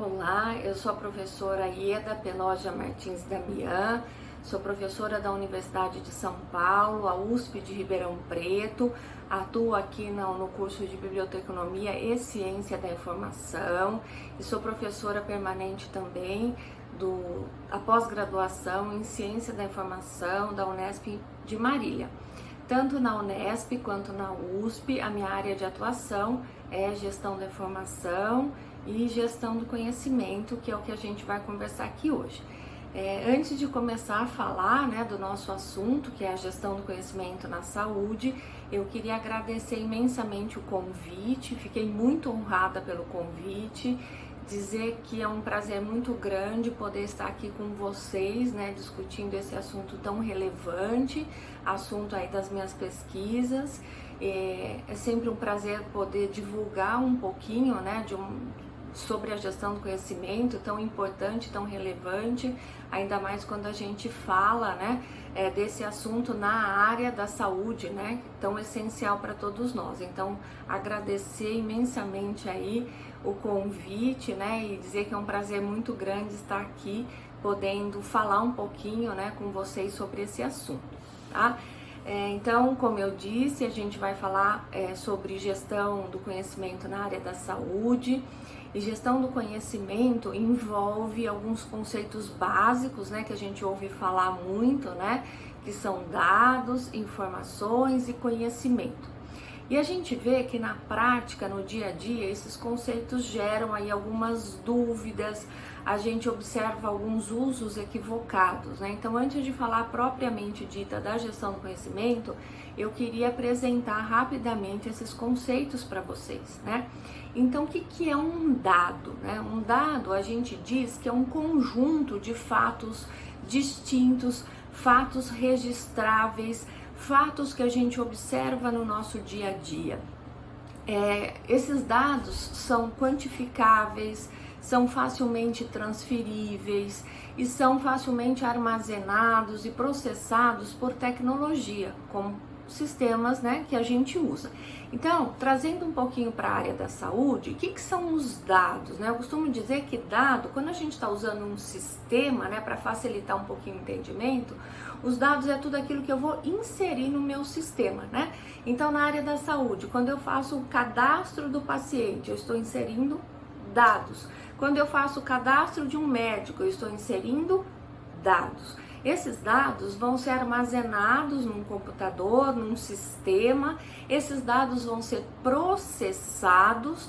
Olá, eu sou a professora Ieda Peloja Martins Damian, sou professora da Universidade de São Paulo, a USP de Ribeirão Preto, atuo aqui no curso de Biblioteconomia e Ciência da Informação e sou professora permanente também da pós-graduação em Ciência da Informação da Unesp de Marília. Tanto na Unesp quanto na USP, a minha área de atuação é gestão da informação e gestão do conhecimento, que é o que a gente vai conversar aqui hoje. Antes de começar a falar do nosso assunto, que é a gestão do conhecimento na saúde, eu queria agradecer imensamente o convite, fiquei muito honrada pelo convite, dizer que é um prazer muito grande poder estar aqui com vocês, discutindo esse assunto tão relevante, assunto aí das minhas pesquisas. É sempre um prazer poder divulgar um pouquinho, sobre a gestão do conhecimento tão importante, tão relevante, ainda mais quando a gente fala, desse assunto na área da saúde, tão essencial para todos nós. Então, agradecer imensamente aí o convite, e dizer que é um prazer muito grande estar aqui, podendo falar um pouquinho, com vocês sobre esse assunto, tá? Então, como eu disse, a gente vai falar sobre gestão do conhecimento na área da saúde. E gestão do conhecimento envolve alguns conceitos básicos, que a gente ouve falar muito, que são dados, informações e conhecimento. E a gente vê que na prática, no dia a dia, esses conceitos geram aí algumas dúvidas, a gente observa alguns usos equivocados, Então, antes de falar propriamente dita da gestão do conhecimento, eu queria apresentar rapidamente esses conceitos para vocês, Então, o que é um dado, Um dado, a gente diz que é um conjunto de fatos distintos, fatos registráveis, fatos que a gente observa no nosso dia a dia. Esses dados são quantificáveis, são facilmente transferíveis e são facilmente armazenados e processados por tecnologia, como sistemas que a gente usa. Então, trazendo um pouquinho para a área da saúde, o que são os dados? Eu costumo dizer que dado, quando a gente está usando um sistema, para facilitar um pouquinho o entendimento, os dados é tudo aquilo que eu vou inserir no meu sistema, Então, na área da saúde, quando eu faço o cadastro do paciente, eu estou inserindo dados. Quando eu faço o cadastro de um médico, eu estou inserindo dados. Esses dados vão ser armazenados num computador, num sistema, esses dados vão ser processados,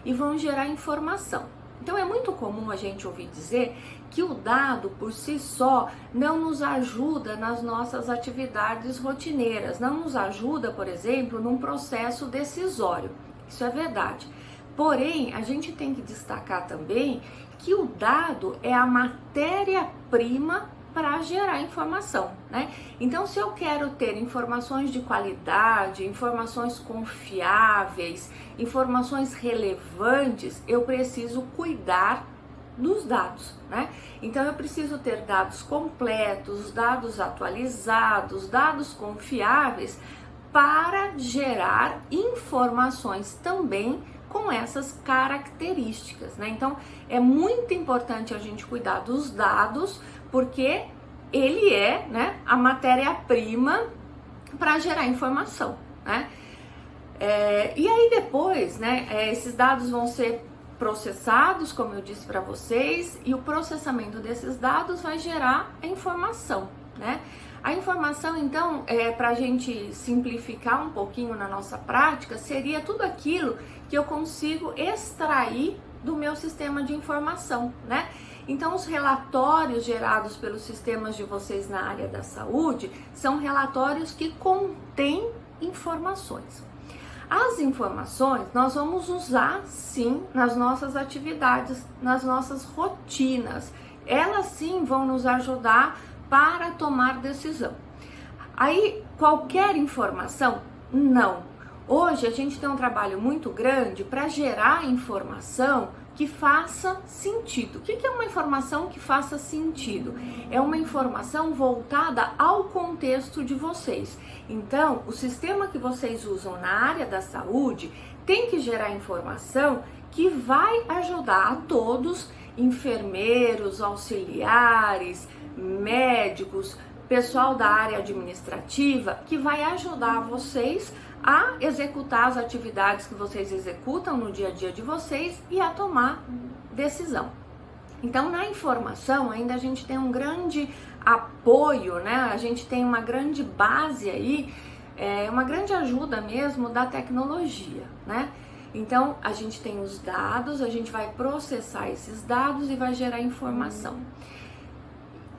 e vão gerar informação. Então, é muito comum a gente ouvir dizer que o dado por si só não nos ajuda nas nossas atividades rotineiras, não nos ajuda, por exemplo, num processo decisório. Isso é verdade. Porém, a gente tem que destacar também que o dado é a matéria-prima para gerar informação, Então, se eu quero ter informações de qualidade, informações confiáveis, informações relevantes, eu preciso cuidar dos dados, Então, eu preciso ter dados completos, dados atualizados, dados confiáveis para gerar informações também com essas características, Então, é muito importante a gente cuidar dos dados, porque ele é, a matéria-prima para gerar informação, E aí depois, esses dados vão ser processados, como eu disse para vocês, e o processamento desses dados vai gerar a informação, A informação, então, para a gente simplificar um pouquinho na nossa prática, seria tudo aquilo que eu consigo extrair do meu sistema de informação, Então, os relatórios gerados pelos sistemas de vocês na área da saúde são relatórios que contêm informações. As informações nós vamos usar, sim, nas nossas atividades, nas nossas rotinas. Elas, sim, vão nos ajudar para tomar decisão. Aí, qualquer informação? Não. Hoje, a gente tem um trabalho muito grande para gerar informação que faça sentido. O que é uma informação que faça sentido? É uma informação voltada ao contexto de vocês. Então, o sistema que vocês usam na área da saúde tem que gerar informação que vai ajudar a todos, enfermeiros, auxiliares, médicos, pessoal da área administrativa, que vai ajudar vocês a executar as atividades que vocês executam no dia a dia de vocês e a tomar decisão. Então, na informação, ainda a gente tem um grande apoio, né? A gente tem uma grande base aí, uma grande ajuda mesmo da tecnologia, né? Então, a gente tem os dados, a gente vai processar esses dados e vai gerar informação.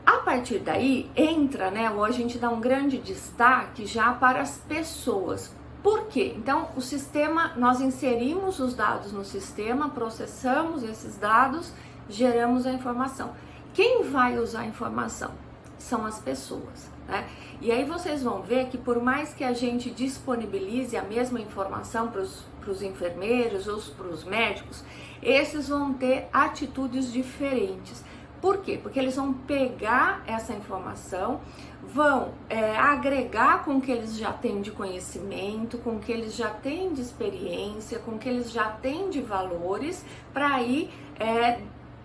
A partir daí, entra, né? Ou a gente dá um grande destaque já para as pessoas. Por quê? Então, o sistema, nós inserimos os dados no sistema, processamos esses dados, geramos a informação. Quem vai usar a informação? São as pessoas, né? E aí vocês vão ver que por mais que a gente disponibilize a mesma informação para os enfermeiros ou para os médicos, esses vão ter atitudes diferentes. Por quê? Porque eles vão pegar essa informação, vão agregar com o que eles já têm de conhecimento, com o que eles já têm de experiência, com o que eles já têm de valores, para aí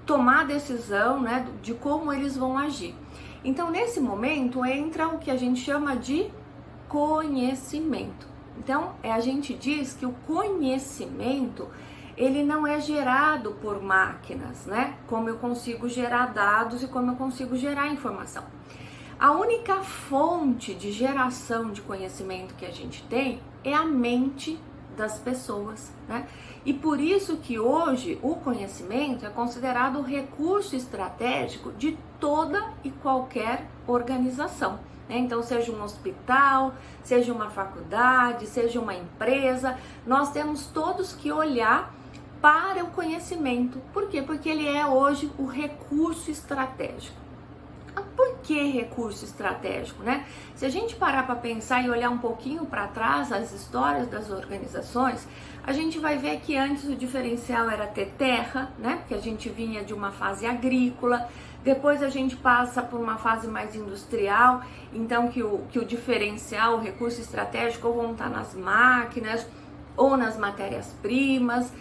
tomar a decisão, né, de como eles vão agir. Então, nesse momento, entra o que a gente chama de conhecimento. Então, a gente diz que o conhecimento, ele não é gerado por máquinas, né? Como eu consigo gerar dados e como eu consigo gerar informação. A única fonte de geração de conhecimento que a gente tem é a mente das pessoas, né? E por isso que hoje o conhecimento é considerado o recurso estratégico de toda e qualquer organização, né? Então, seja um hospital, seja uma faculdade, seja uma empresa, nós temos todos que olhar para o conhecimento. Por quê? Porque ele é hoje o recurso estratégico. Por que recurso estratégico, né? Se a gente parar para pensar e olhar um pouquinho para trás as histórias das organizações, a gente vai ver que antes o diferencial era ter terra, né? Porque a gente vinha de uma fase agrícola, depois a gente passa por uma fase mais industrial, então que o diferencial, o recurso estratégico, ou vão estar nas máquinas ou nas matérias-primas.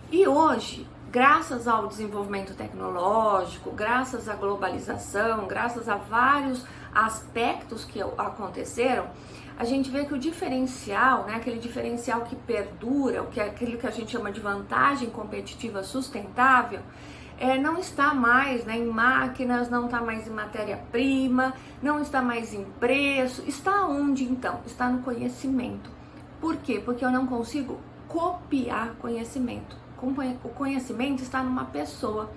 E hoje, graças ao desenvolvimento tecnológico, graças à globalização, graças a vários aspectos que aconteceram, a gente vê que o diferencial, né, aquele diferencial que perdura, aquilo que a gente chama de vantagem competitiva sustentável, não está mais, né, em máquinas, não está mais em matéria-prima, não está mais em preço. Está onde então? Está no conhecimento. Por quê? Porque eu não consigo copiar conhecimento. O conhecimento está numa pessoa.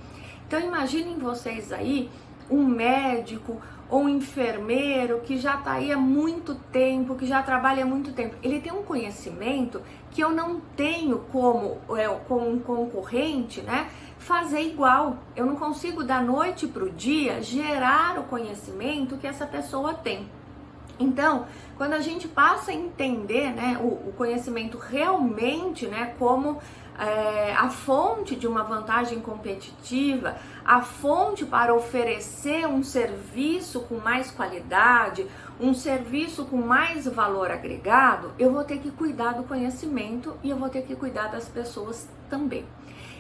Então imaginem vocês aí um médico ou um enfermeiro que já está aí há muito tempo, que já trabalha há muito tempo. Ele tem um conhecimento que eu não tenho como um concorrente, né, fazer igual. Eu não consigo da noite para o dia gerar o conhecimento que essa pessoa tem. Então, quando a gente passa a entender, né, o conhecimento realmente, né, como a fonte de uma vantagem competitiva, a fonte para oferecer um serviço com mais qualidade, um serviço com mais valor agregado, eu vou ter que cuidar do conhecimento e eu vou ter que cuidar das pessoas também.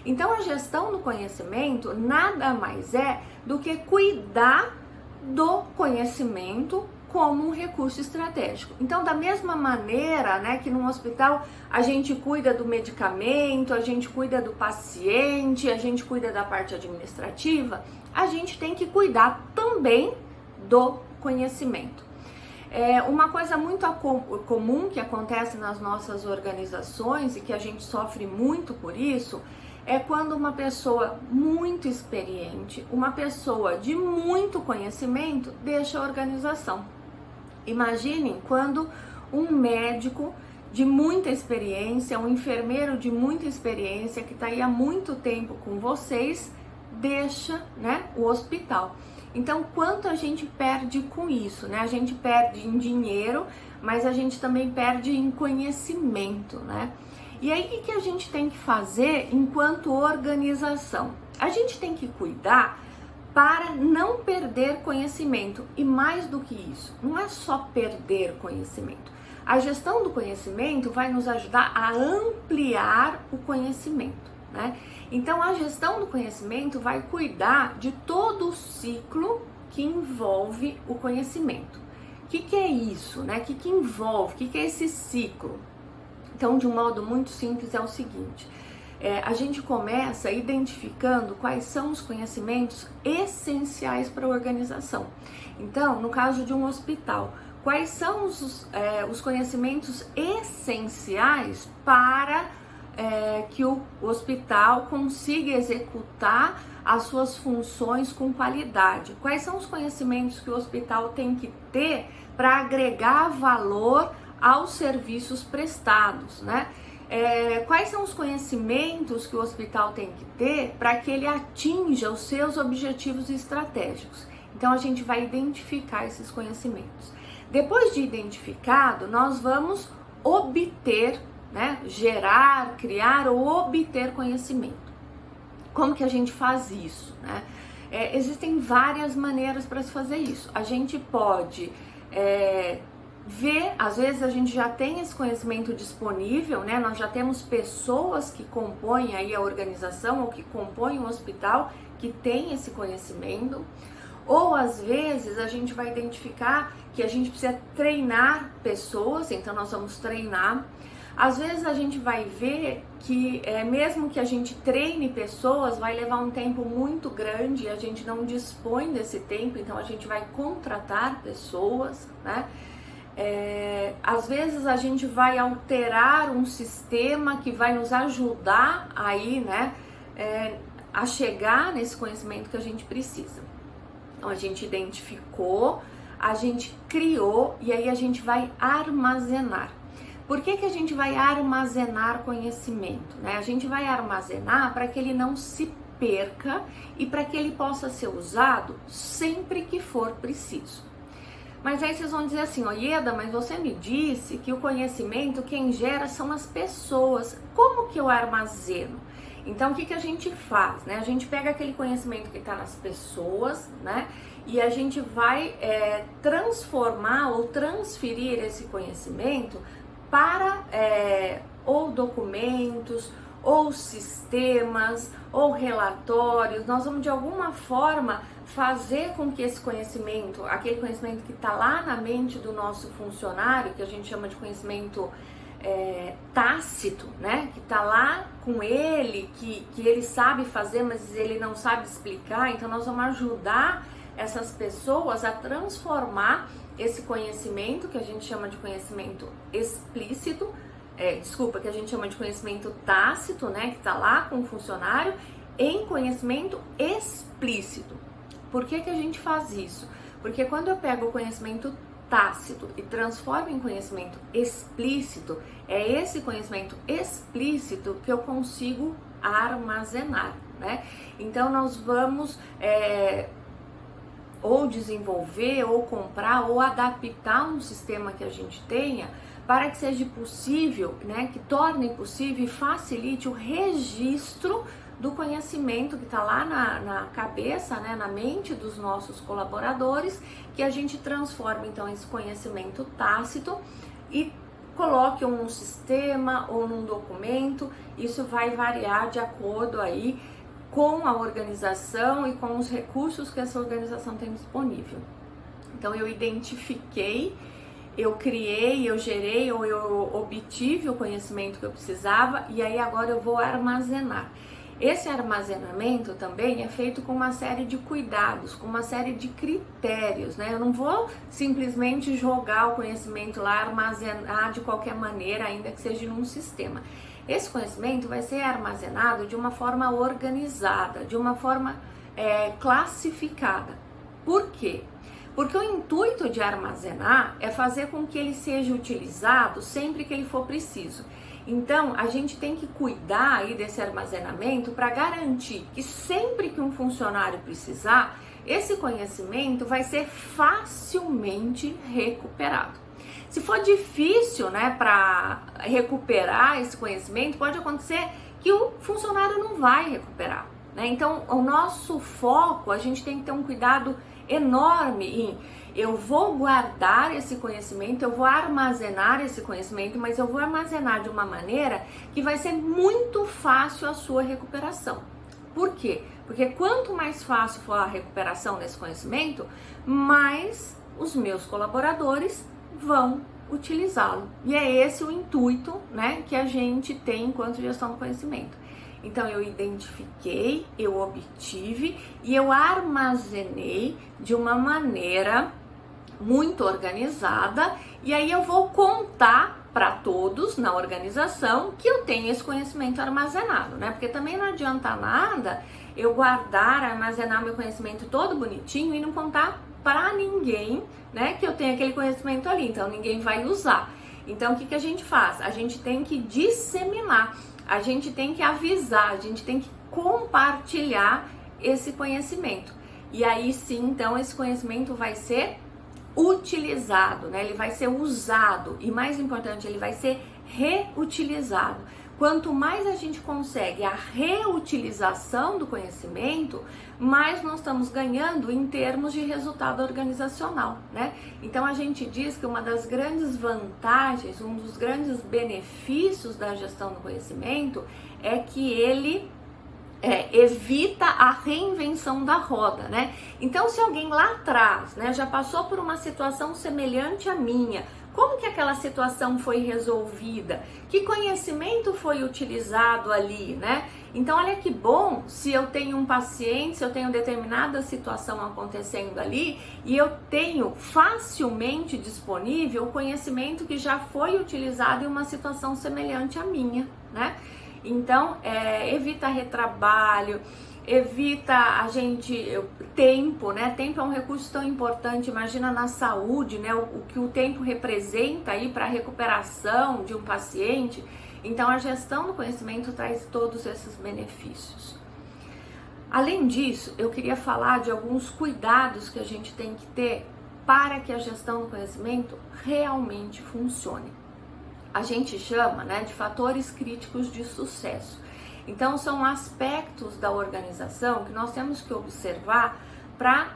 Então, a gestão do conhecimento nada mais é do que cuidar do conhecimento como um recurso estratégico. Então, da mesma maneira, né, que num hospital a gente cuida do medicamento, a gente cuida do paciente, a gente cuida da parte administrativa, a gente tem que cuidar também do conhecimento. Uma coisa muito comum que acontece nas nossas organizações e que a gente sofre muito por isso é quando uma pessoa muito experiente, uma pessoa de muito conhecimento deixa a organização. Imaginem quando um médico de muita experiência, um enfermeiro de muita experiência que está aí há muito tempo com vocês, deixa, né, o hospital. Então, quanto a gente perde com isso, né? A gente perde em dinheiro, mas a gente também perde em conhecimento, né? E aí, o que a gente tem que fazer enquanto organização? A gente tem que cuidar para não perder conhecimento. E mais do que isso, não é só perder conhecimento. A gestão do conhecimento vai nos ajudar a ampliar o conhecimento, né? Então, a gestão do conhecimento vai cuidar de todo o ciclo que envolve o conhecimento. O que é isso, né? O que envolve? O que é esse ciclo? Então, de um modo muito simples, é o seguinte: a gente começa identificando quais são os conhecimentos essenciais para a organização. Então, no caso de um hospital, quais são os conhecimentos essenciais para que o hospital consiga executar as suas funções com qualidade? Quais são os conhecimentos que o hospital tem que ter para agregar valor aos serviços prestados, né? Quais são os conhecimentos que o hospital tem que ter para que ele atinja os seus objetivos estratégicos? Então, a gente vai identificar esses conhecimentos. Depois de identificado, nós vamos obter, né? Gerar, criar ou obter conhecimento. Como que a gente faz isso, né? Existem várias maneiras para se fazer isso. A gente pode ver, às vezes a gente já tem esse conhecimento disponível, né? Nós já temos pessoas que compõem aí a organização ou que compõem o hospital que tem esse conhecimento. Ou às vezes a gente vai identificar que a gente precisa treinar pessoas, então nós vamos treinar. Às vezes a gente vai ver que mesmo que a gente treine pessoas, vai levar um tempo muito grande e a gente não dispõe desse tempo, então a gente vai contratar pessoas, né? Às vezes a gente vai alterar um sistema que vai nos ajudar aí, né, a chegar nesse conhecimento que a gente precisa. Então a gente identificou, a gente criou e aí a gente vai armazenar. Por que a gente vai armazenar conhecimento, né? A gente vai armazenar para que ele não se perca e para que ele possa ser usado sempre que for preciso. Mas aí vocês vão dizer assim: ó, Ieda, mas você me disse que o conhecimento quem gera são as pessoas. Como que eu armazeno? Então, o que a gente faz, né? A gente pega aquele conhecimento que está nas pessoas, né? E a gente vai transformar ou transferir esse conhecimento para ou documentos, ou sistemas, ou relatórios. Nós vamos de alguma forma fazer com que esse conhecimento, aquele conhecimento que está lá na mente do nosso funcionário, que a gente chama de conhecimento tácito, né? Que está lá com ele, que ele sabe fazer, mas ele não sabe explicar. Então nós vamos ajudar essas pessoas a transformar esse conhecimento, que a gente chama de conhecimento explícito, que a gente chama de conhecimento tácito, né, que está lá com o funcionário, em conhecimento explícito. Por que a gente faz isso? Porque quando eu pego o conhecimento tácito e transformo em conhecimento explícito, é esse conhecimento explícito que eu consigo armazenar, né? Então nós vamos ou desenvolver, ou comprar, ou adaptar um sistema que a gente tenha para que seja possível, né, que torne possível e facilite o registro do conhecimento que está lá na cabeça, né, na mente dos nossos colaboradores, que a gente transforma então esse conhecimento tácito e coloque num sistema ou num documento. Isso vai variar de acordo aí com a organização e com os recursos que essa organização tem disponível. Então eu identifiquei, eu criei, eu gerei ou eu obtive o conhecimento que eu precisava e aí agora eu vou armazenar. Esse armazenamento também é feito com uma série de cuidados, com uma série de critérios, né? Eu não vou simplesmente jogar o conhecimento lá, armazenar de qualquer maneira, ainda que seja num sistema. Esse conhecimento vai ser armazenado de uma forma organizada, de uma forma classificada. Por quê? Porque o intuito de armazenar é fazer com que ele seja utilizado sempre que ele for preciso. Então, a gente tem que cuidar aí desse armazenamento para garantir que sempre que um funcionário precisar, esse conhecimento vai ser facilmente recuperado. Se for difícil, né, para recuperar esse conhecimento, pode acontecer que o funcionário não vai recuperar, né? Então, o nosso foco, a gente tem que ter um cuidado enorme Eu vou guardar esse conhecimento, eu vou armazenar esse conhecimento, mas eu vou armazenar de uma maneira que vai ser muito fácil a sua recuperação. Por quê? Porque quanto mais fácil for a recuperação desse conhecimento, mais os meus colaboradores vão utilizá-lo. E é esse o intuito, né, que a gente tem enquanto gestão do conhecimento. Então eu identifiquei, eu obtive e eu armazenei de uma maneira muito organizada, e aí eu vou contar para todos na organização que eu tenho esse conhecimento armazenado, né? Porque também não adianta nada eu guardar, armazenar meu conhecimento todo bonitinho e não contar para ninguém, né, que eu tenho aquele conhecimento ali, então ninguém vai usar. Então o que a gente faz? A gente tem que disseminar, a gente tem que avisar, a gente tem que compartilhar esse conhecimento. E aí sim, então esse conhecimento vai ser utilizado, né? Ele vai ser usado e, mais importante, ele vai ser reutilizado. Quanto mais a gente consegue a reutilização do conhecimento, mais nós estamos ganhando em termos de resultado organizacional, né? Então a gente diz que uma das grandes vantagens, um dos grandes benefícios da gestão do conhecimento é que ele evita a reinvenção da roda, né? Então, se alguém lá atrás, né, já passou por uma situação semelhante à minha, como que aquela situação foi resolvida? Que conhecimento foi utilizado ali, né? Então, olha que bom se eu tenho um paciente, se eu tenho determinada situação acontecendo ali e eu tenho facilmente disponível o conhecimento que já foi utilizado em uma situação semelhante à minha, né? Então, evita retrabalho, evita tempo, né? Tempo é um recurso tão importante, imagina na saúde, né? O que o tempo representa aí para a recuperação de um paciente. Então, a gestão do conhecimento traz todos esses benefícios. Além disso, eu queria falar de alguns cuidados que a gente tem que ter para que a gestão do conhecimento realmente funcione. A gente chama, né, de fatores críticos de sucesso. Então, são aspectos da organização que nós temos que observar para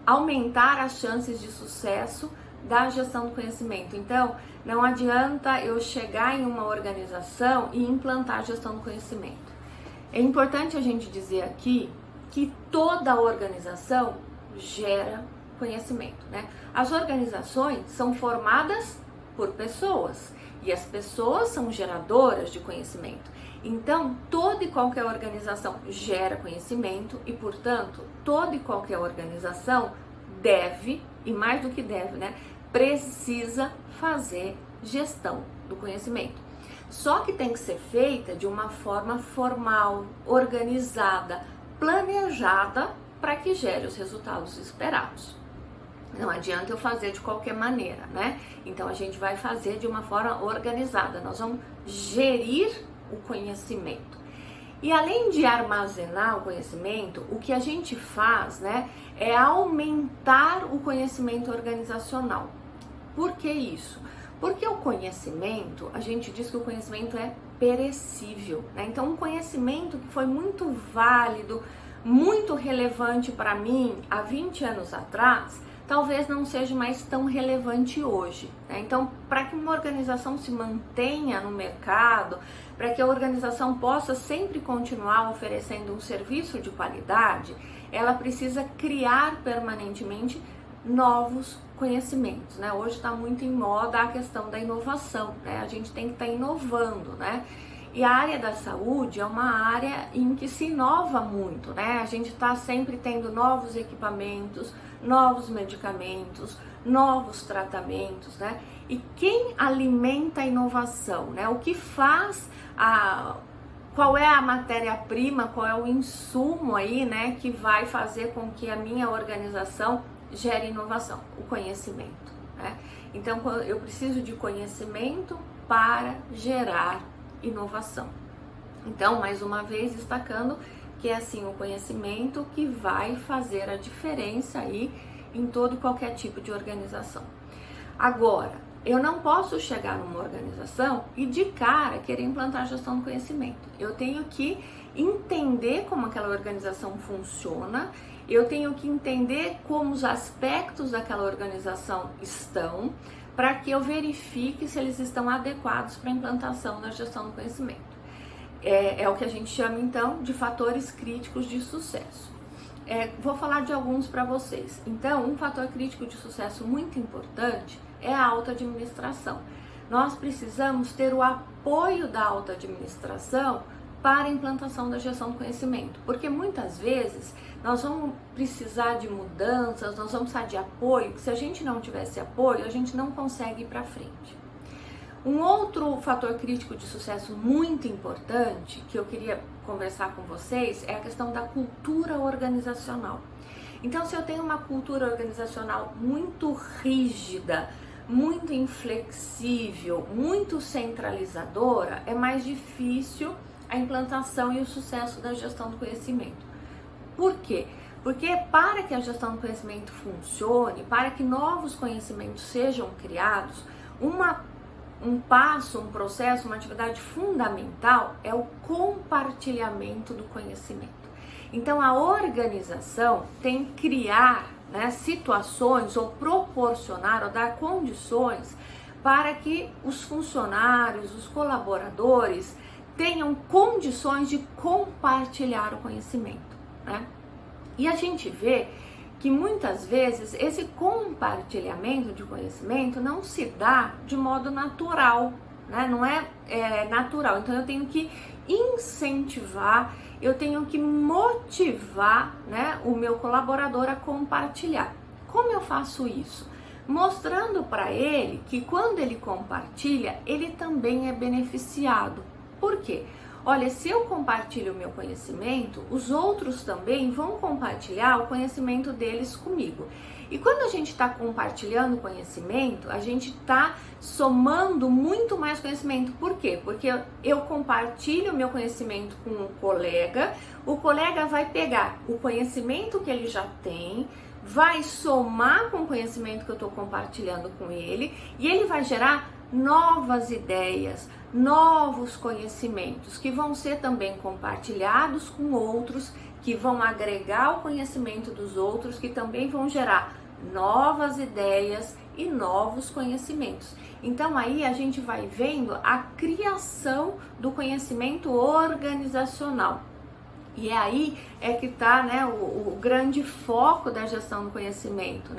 aumentar as chances de sucesso da gestão do conhecimento. Então, não adianta eu chegar em uma organização e implantar a gestão do conhecimento. É importante a gente dizer aqui que toda organização gera conhecimento, né? As organizações são formadas por pessoas e as pessoas são geradoras de conhecimento. Então, toda e qualquer organização gera conhecimento e, portanto, toda e qualquer organização deve, e mais do que deve, né, precisa fazer gestão do conhecimento. Só que tem que ser feita de uma forma formal, organizada, planejada para que gere os resultados esperados. Não adianta eu fazer de qualquer maneira, né? Então a gente vai fazer de uma forma organizada. Nós vamos gerir o conhecimento. E além de armazenar o conhecimento, o que a gente faz, né, é aumentar o conhecimento organizacional. Por que isso? Porque o conhecimento, a gente diz que o conhecimento é perecível, né? Então um conhecimento que foi muito válido, muito relevante para mim há 20 anos atrás, talvez não seja mais tão relevante hoje, né? Então, para que uma organização se mantenha no mercado, para que a organização possa sempre continuar oferecendo um serviço de qualidade, ela precisa criar permanentemente novos conhecimentos, né? Hoje está muito em moda a questão da inovação, né? A gente tem que estar inovando, né? E a área da saúde é uma área em que se inova muito, né? A gente está sempre tendo novos equipamentos, novos medicamentos, novos tratamentos, né? E quem alimenta a inovação, né? O que faz qual é a matéria-prima, qual é o insumo aí, né, que vai fazer com que a minha organização gere inovação? O conhecimento, né? Então, eu preciso de conhecimento para gerar inovação. Então, mais uma vez, destacando que é assim o conhecimento que vai fazer a diferença aí em todo e qualquer tipo de organização. Agora, Eu não posso chegar numa organização e de cara querer implantar a gestão do conhecimento. Eu tenho que entender como aquela organização funciona, eu tenho que entender como os aspectos daquela organização estão, para que eu verifique se eles estão adequados para a implantação da gestão do conhecimento. É o que a gente chama então de fatores críticos de sucesso. Vou falar de alguns para vocês. Então, um fator crítico de sucesso muito importante é a autoadministração. Nós precisamos ter o apoio da autoadministração para a implantação da gestão do conhecimento, porque muitas vezes nós vamos precisar de mudanças, nós vamos precisar de apoio, que se a gente não tiver esse apoio, a gente não consegue ir para frente. Um outro fator crítico de sucesso muito importante que eu queria conversar com vocês é a questão da cultura organizacional. Então, se eu tenho uma cultura organizacional muito rígida, muito inflexível, muito centralizadora, é mais difícil a implantação e o sucesso da gestão do conhecimento. Por quê? Porque para que a gestão do conhecimento funcione, para que novos conhecimentos sejam criados, um passo, um processo, uma atividade fundamental é o compartilhamento do conhecimento. Então, a organização tem que criar, situações ou proporcionar ou dar condições para que os funcionários, os colaboradores tenham condições de compartilhar o conhecimento, E a gente vê que muitas vezes esse compartilhamento de conhecimento não se dá de modo natural, não é natural. Então eu tenho que incentivar, eu tenho que motivar, o meu colaborador a compartilhar. Como eu faço isso? Mostrando para ele que quando ele compartilha, ele também é beneficiado. Por quê? Olha, se eu compartilho o meu conhecimento, os outros também vão compartilhar o conhecimento deles comigo. E quando a gente está compartilhando conhecimento, a gente está somando muito mais conhecimento. Por quê? Porque eu compartilho o meu conhecimento com o colega vai pegar o conhecimento que ele já tem, vai somar com o conhecimento que eu estou compartilhando com ele e ele vai gerar novas ideias, novos conhecimentos que vão ser também compartilhados com outros, que vão agregar o conhecimento dos outros, que também vão gerar novas ideias e novos conhecimentos. Então aí a gente vai vendo a criação do conhecimento organizacional. E aí é que está o grande foco da gestão do conhecimento,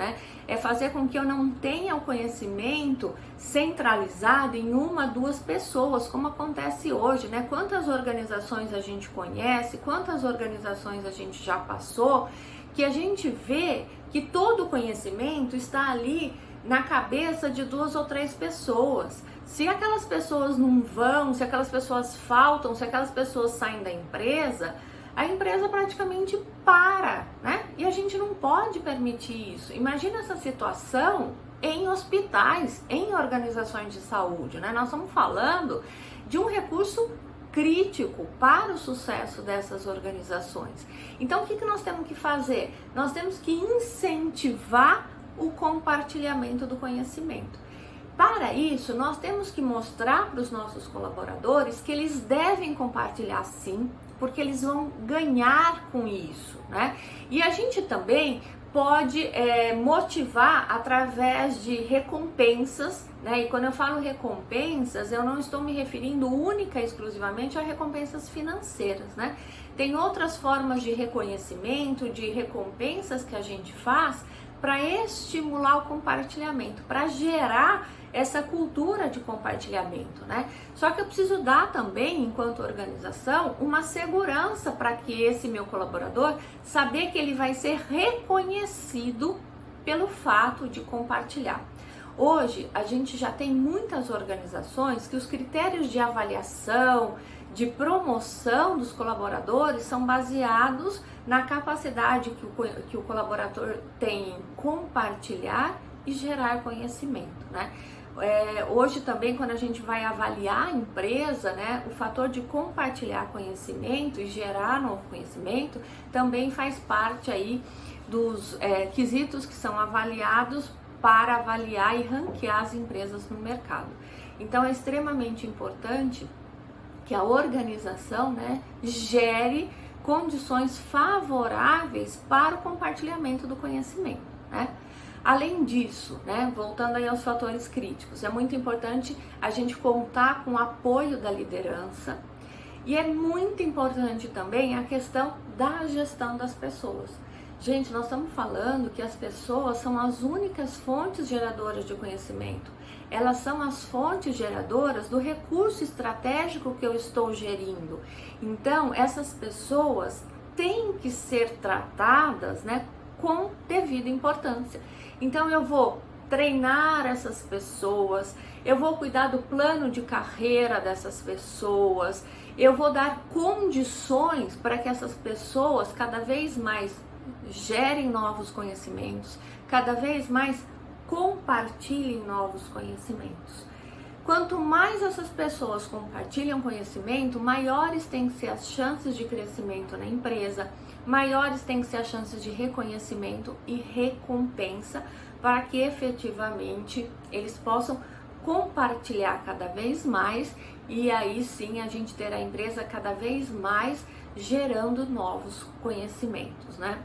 É fazer com que eu não tenha o conhecimento centralizado em uma, duas pessoas, como acontece hoje, Quantas organizações a gente conhece, quantas organizações a gente já passou, que a gente vê que todo o conhecimento está ali na cabeça de duas ou três pessoas. Se aquelas pessoas não vão, se aquelas pessoas faltam, se aquelas pessoas saem da empresa, a empresa praticamente para, E a gente não pode permitir isso. Imagina essa situação em hospitais, em organizações de saúde, Nós estamos falando de um recurso crítico para o sucesso dessas organizações. Então, o que nós temos que fazer? Nós temos que incentivar o compartilhamento do conhecimento. Para isso, nós temos que mostrar para os nossos colaboradores que eles devem compartilhar sim, porque eles vão ganhar com isso, E a gente também pode motivar através de recompensas, E quando eu falo recompensas, eu não estou me referindo única e exclusivamente a recompensas financeiras, Tem outras formas de reconhecimento, de recompensas que a gente faz para estimular o compartilhamento, para gerar essa cultura de compartilhamento, Só que eu preciso dar também, enquanto organização, uma segurança para que esse meu colaborador saber que ele vai ser reconhecido pelo fato de compartilhar. Hoje, a gente já tem muitas organizações que os critérios de avaliação, de promoção dos colaboradores são baseados na capacidade que o colaborador tem em compartilhar e gerar conhecimento, Hoje também, quando a gente vai avaliar a empresa, o fator de compartilhar conhecimento e gerar novo conhecimento também faz parte aí dos quesitos que são avaliados para avaliar e ranquear as empresas no mercado. Então é extremamente importante que a organização, né, gere condições favoráveis para o compartilhamento do conhecimento, né? Além disso, né, voltando aí aos fatores críticos, é muito importante a gente contar com o apoio da liderança e é muito importante também a questão da gestão das pessoas. Gente, nós estamos falando que as pessoas são as únicas fontes geradoras de conhecimento. Elas são as fontes geradoras do recurso estratégico que eu estou gerindo. Então, essas pessoas têm que ser tratadas, né, com devida importância. Então, eu vou treinar essas pessoas, eu vou cuidar do plano de carreira dessas pessoas, eu vou dar condições para que essas pessoas cada vez mais gerem novos conhecimentos, cada vez mais compartilhem novos conhecimentos. Quanto mais essas pessoas compartilham conhecimento, maiores têm que ser as chances de crescimento na empresa, maiores têm que ser as chances de reconhecimento e recompensa para que efetivamente eles possam compartilhar cada vez mais e aí sim a gente ter a empresa cada vez mais gerando novos conhecimentos, né?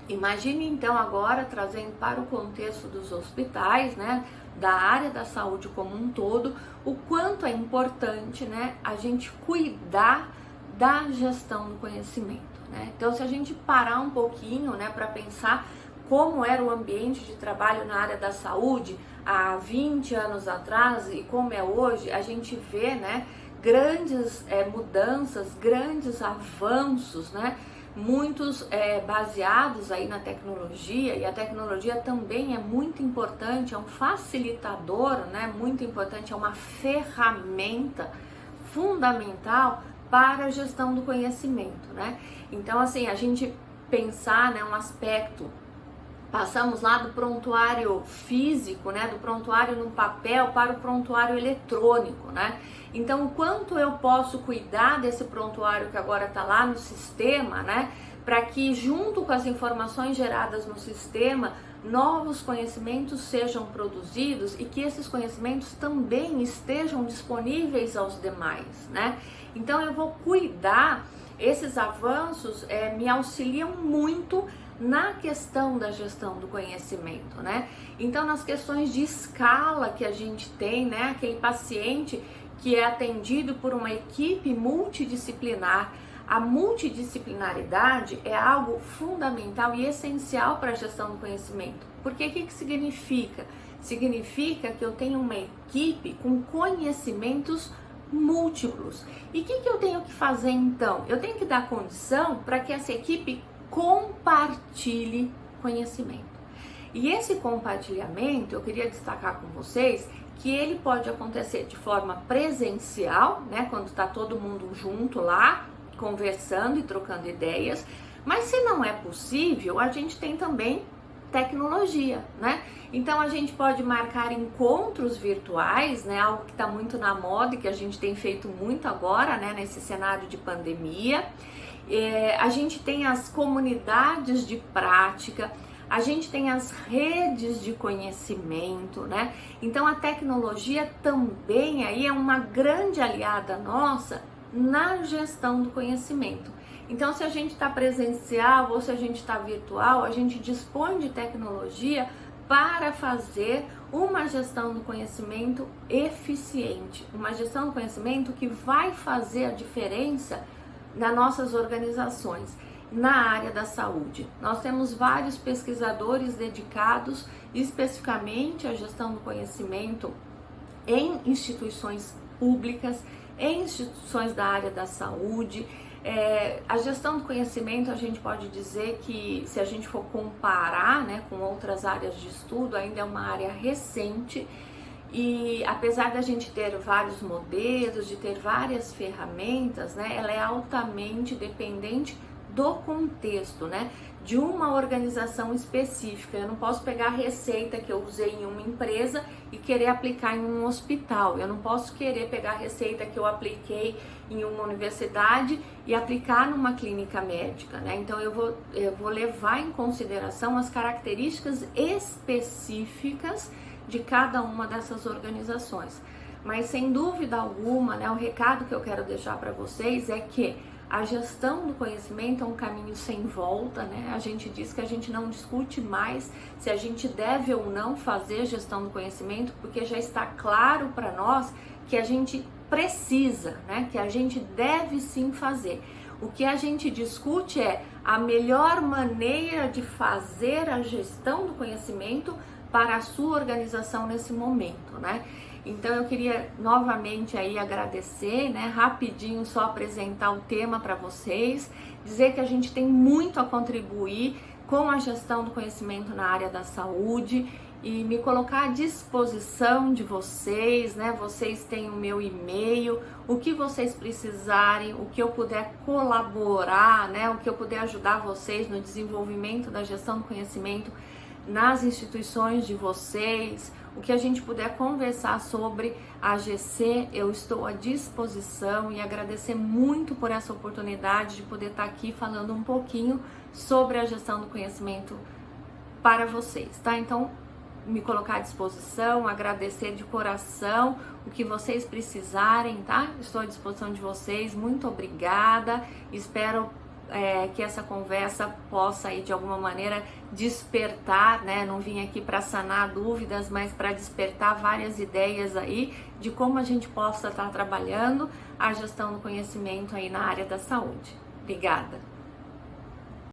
Imagine então agora, trazendo para o contexto dos hospitais, né, da área da saúde como um todo, o quanto é importante, né, a gente cuidar da gestão do conhecimento, né? Então, se a gente parar um pouquinho, né, para pensar como era o ambiente de trabalho na área da saúde há 20 anos atrás e como é hoje, a gente vê, né, grandes mudanças, grandes avanços, né? Muitos baseados aí na tecnologia, e a tecnologia também é muito importante, é um facilitador, né, muito importante, é uma ferramenta fundamental para a gestão do conhecimento, né? Então, assim, a gente pensar, né, um aspecto, passamos lá do prontuário físico, né, do prontuário no papel para o prontuário eletrônico, né? Então, o quanto eu posso cuidar desse prontuário que agora está lá no sistema, né, para que junto com as informações geradas no sistema, novos conhecimentos sejam produzidos e que esses conhecimentos também estejam disponíveis aos demais, né? Então, eu vou cuidar, esses avanços me auxiliam muito na questão da gestão do conhecimento, né? Então, nas questões de escala que a gente tem, né? Aquele paciente que é atendido por uma equipe multidisciplinar, a multidisciplinaridade é algo fundamental e essencial para a gestão do conhecimento. Porque o que significa? Significa que eu tenho uma equipe com conhecimentos múltiplos. E o que eu tenho que fazer então? Eu tenho que dar condição para que essa equipe compartilhe conhecimento. E esse compartilhamento, eu queria destacar com vocês que ele pode acontecer de forma presencial, né, quando está todo mundo junto lá, conversando e trocando ideias, mas se não é possível, a gente tem também tecnologia, né? Então a gente pode marcar encontros virtuais, né, algo que está muito na moda e que a gente tem feito muito agora, né, nesse cenário de pandemia. A gente tem as comunidades de prática, a gente tem as redes de conhecimento, né? Então a tecnologia também aí é uma grande aliada nossa na gestão do conhecimento. Então, se a gente está presencial ou se a gente está virtual, a gente dispõe de tecnologia para fazer uma gestão do conhecimento eficiente, uma gestão do conhecimento que vai fazer a diferença nas nossas organizações. Na área da saúde, nós temos vários pesquisadores dedicados especificamente à gestão do conhecimento em instituições públicas, em instituições da área da saúde. A gestão do conhecimento, a gente pode dizer que, se a gente for comparar, né, com outras áreas de estudo, ainda é uma área recente. E apesar da gente ter vários modelos, de ter várias ferramentas, né, ela é altamente dependente do contexto, né? De uma organização específica. Eu não posso pegar a receita que eu usei em uma empresa e querer aplicar em um hospital. Eu não posso querer pegar a receita que eu apliquei em uma universidade e aplicar numa clínica médica, né? Então eu vou levar em consideração as características específicas de cada uma dessas organizações. Mas sem dúvida alguma, né, o recado que eu quero deixar para vocês é que a gestão do conhecimento é um caminho sem volta, né? A gente diz que a gente não discute mais se a gente deve ou não fazer gestão do conhecimento, porque já está claro para nós que a gente precisa, né? Que a gente deve sim fazer. O que a gente discute é a melhor maneira de fazer a gestão do conhecimento para a sua organização nesse momento, né? Então eu queria novamente aí agradecer, né, rapidinho só apresentar o tema para vocês, dizer que a gente tem muito a contribuir com a gestão do conhecimento na área da saúde e me colocar à disposição de vocês, né? Vocês têm o meu e-mail, o que vocês precisarem, o que eu puder colaborar, né, o que eu puder ajudar vocês no desenvolvimento da gestão do conhecimento nas instituições de vocês, o que a gente puder conversar sobre a GC, eu estou à disposição e agradecer muito por essa oportunidade de poder estar aqui falando um pouquinho sobre a gestão do conhecimento para vocês, tá? Então, me colocar à disposição, agradecer de coração o que vocês precisarem, tá? Estou à disposição de vocês, muito obrigada, espero que essa conversa possa aí de alguma maneira despertar, né? Não vim aqui para sanar dúvidas, mas para despertar várias ideias aí de como a gente possa estar trabalhando a gestão do conhecimento aí na área da saúde. Obrigada!